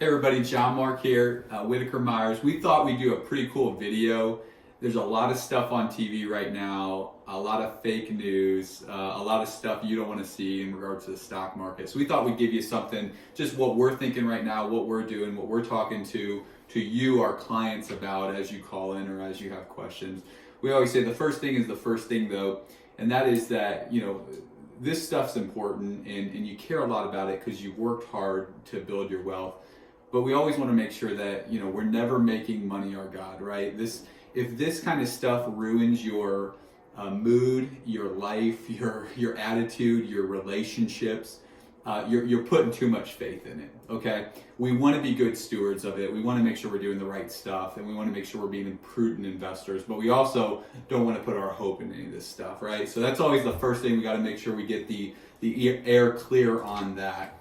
Hey everybody, John Mark here, Whitaker-Myers. We thought we'd do a pretty cool video. There's a lot of stuff on TV right now, a lot of fake news, a lot of stuff you don't want to see in regards to the stock market. So we thought we'd give you something, just what we're thinking right now, what we're doing, what we're talking to you, our clients, about as you call in or as you have questions. We always say the first thing is the first thing though, and that is that, this stuff's important and you care a lot about it because you've worked hard to build your wealth. But we always want to make sure that, we're never making money our God, right? If this kind of stuff ruins your mood, your life, your attitude, your relationships, you're putting too much faith in it, okay? We want to be good stewards of it. We want to make sure we're doing the right stuff, and we want to make sure we're being prudent investors, but we also don't want to put our hope in any of this stuff, right? So that's always the first thing. We got to make sure we get the air clear on that.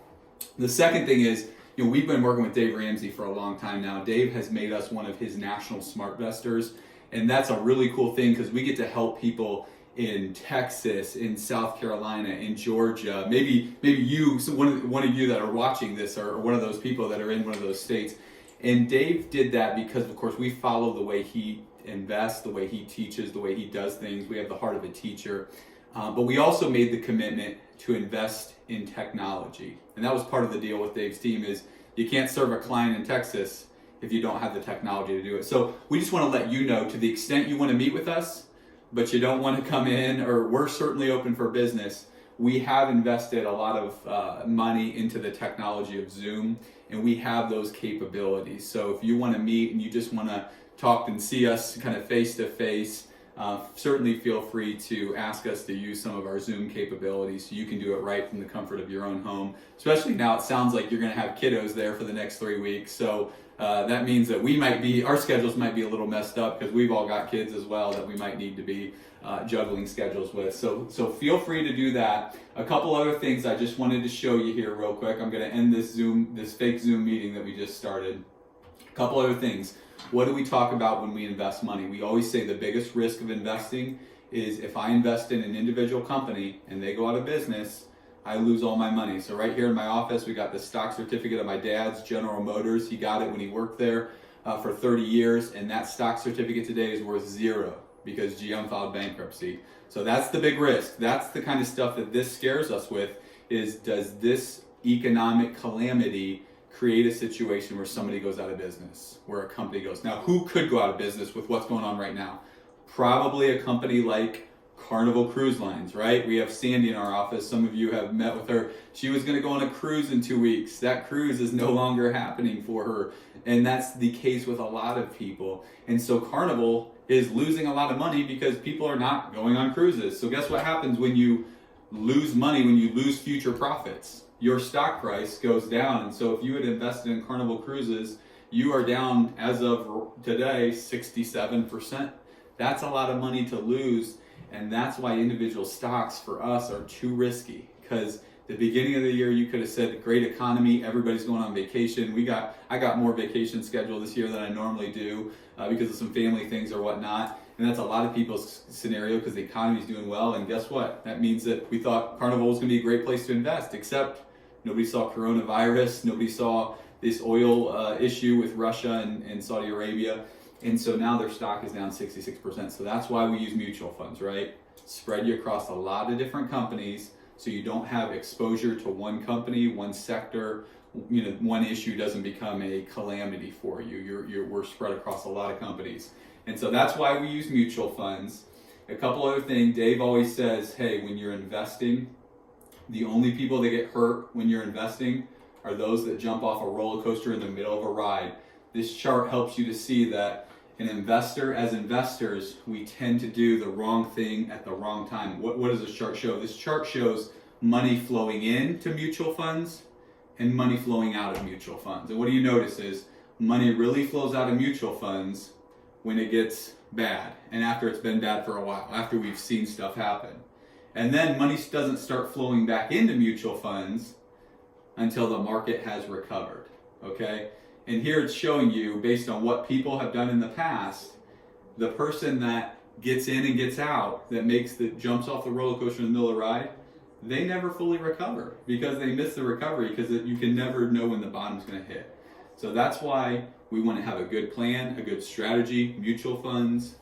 The second thing is, we've been working with Dave Ramsey for a long time now. Dave has made us one of his national smart investors, and that's a really cool thing because we get to help people in Texas, in South Carolina, in Georgia. Maybe you, so one of you that are watching this are one of those people that are in one of those states. And Dave did that because, of course, we follow the way he invests, the way he teaches, the way he does things. We have the heart of a teacher. But we also made the commitment to invest in technology. And that was part of the deal with Dave's team is you can't serve a client in Texas if you don't have the technology to do it. So we just want to let you know, to the extent you want to meet with us, but you don't want to come in, or we're certainly open for business, we have invested a lot of money into the technology of Zoom, and we have those capabilities. So if you want to meet and you just want to talk and see us kind of face to face, certainly feel free to ask us to use some of our Zoom capabilities so you can do it right from the comfort of your own home. Especially now it sounds like you're going to have kiddos there for the next 3 weeks. So that means that our schedules might be a little messed up because we've all got kids as well that we might need to be juggling schedules with. So feel free to do that. A couple other things I just wanted to show you here real quick. I'm going to end this fake Zoom meeting that we just started. A couple other things. What do we talk about when we invest money? We always say the biggest risk of investing is if I invest in an individual company and they go out of business, I lose all my money. So right here in my office, we got the stock certificate of my dad's, General Motors. He got it when he worked there for 30 years, and that stock certificate today is worth zero because GM filed bankruptcy. So that's the big risk. That's the kind of stuff that this scares us with, is does this economic calamity create a situation where somebody goes out of business, where a company goes. Now, who could go out of business with what's going on right now? Probably a company like Carnival Cruise Lines, right? We have Sandy in our office. Some of you have met with her. She was going to go on a cruise in 2 weeks. That cruise is no longer happening for her. And that's the case with a lot of people. And so Carnival is losing a lot of money because people are not going on cruises. So guess what happens when you lose money, when you lose future profits? Your stock price goes down. And so if you had invested in Carnival Cruises, you are down as of today 67%. That's a lot of money to lose. And that's why individual stocks for us are too risky, because the beginning of the year you could have said great economy, everybody's going on vacation. I got more vacation scheduled this year than I normally do because of some family things or whatnot. And that's a lot of people's scenario because the economy's doing well. And guess what? That means that we thought Carnival was going to be a great place to invest, except nobody saw coronavirus. Nobody saw this oil issue with Russia and Saudi Arabia. And so now their stock is down 66%. So that's why we use mutual funds, right? Spread you across a lot of different companies so you don't have exposure to one company, one sector. One issue doesn't become a calamity for you. We're spread across a lot of companies. And so that's why we use mutual funds. A couple other things, Dave always says, hey, when you're investing, the only people that get hurt when you're investing are those that jump off a roller coaster in the middle of a ride. This chart helps you to see that as investors, we tend to do the wrong thing at the wrong time. What does this chart show? This chart shows money flowing into mutual funds and money flowing out of mutual funds. And what do you notice is money really flows out of mutual funds when it gets bad, and after it's been bad for a while, after we've seen stuff happen. And then money doesn't start flowing back into mutual funds until the market has recovered, okay? And here it's showing you, based on what people have done in the past, the person that gets in and gets out, that jumps off the roller coaster in the middle of the ride, they never fully recover because they miss the recovery, because you can never know when the bottom's going to hit. So that's why we want to have a good plan, a good strategy, mutual funds,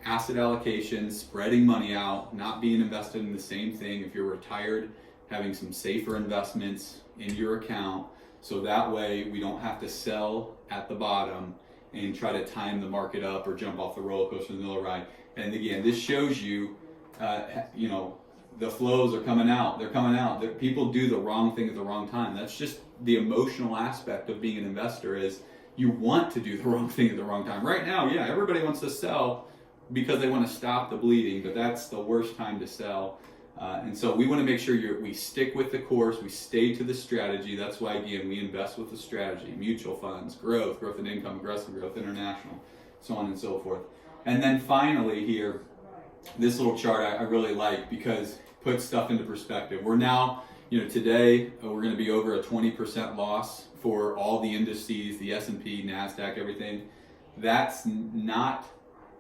asset allocation, spreading money out, not being invested in the same thing. If you're retired, having some safer investments in your account, so that way we don't have to sell at the bottom and try to time the market up or jump off the roller coaster in the middle of the ride. And again, this shows you, the flows are coming out. They're coming out. People do the wrong thing at the wrong time. That's just the emotional aspect of being an investor, is you want to do the wrong thing at the wrong time. Right now, yeah, everybody wants to sell because they want to stop the bleeding, but that's the worst time to sell. And so we want to make sure we stick with the course, we stay to the strategy. That's why, again, we invest with the strategy, mutual funds, growth and income, aggressive growth, international, so on and so forth. And then finally here, this little chart I really like because it puts stuff into perspective. We're now, today we're going to be over a 20% loss for all the indices, the S&P, NASDAQ, everything. That's not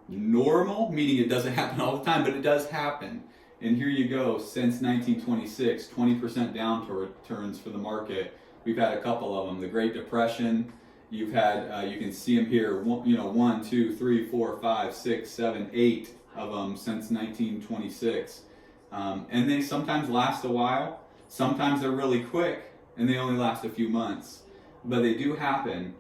normal, meaning it doesn't happen all the time, but it does happen. And here you go, since 1926, 20% downturns for the market. We've had a couple of them. The Great Depression, you've had, you can see them here, 1, 2, 3, 4, 5, 6, 7, 8 of them since 1926. And they sometimes last a while. Sometimes they're really quick and they only last a few months. But they do happen.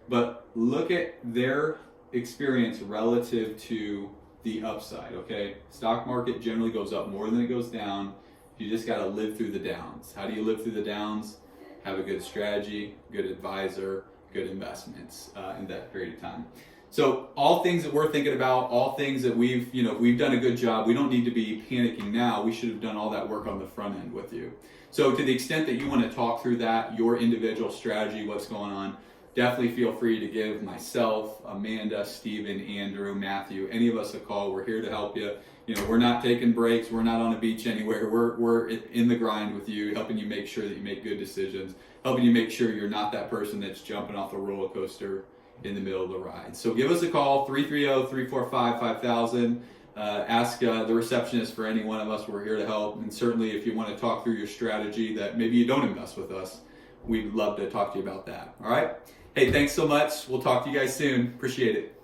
But look at their experience relative to the upside, okay? Stock market generally goes up more than it goes down. You just got to live through the downs. How do you live through the downs? Have a good strategy, good advisor, good investments in that period of time. So all things that we're thinking about, all things that we've done a good job. We don't need to be panicking now. We should have done all that work on the front end with you. So to the extent that you want to talk through that, your individual strategy, what's going on, definitely feel free to give myself, Amanda, Stephen, Andrew, Matthew, any of us a call. We're here to help you. We're not taking breaks. We're not on a beach anywhere. We're in the grind with you, helping you make sure that you make good decisions, helping you make sure you're not that person that's jumping off the roller coaster in the middle of the ride. So give us a call, 330-345-5000. Ask the receptionist for any one of us. We're here to help. And certainly if you want to talk through your strategy that maybe you don't invest with us, we'd love to talk to you about that. All right? Hey, thanks so much. We'll talk to you guys soon. Appreciate it.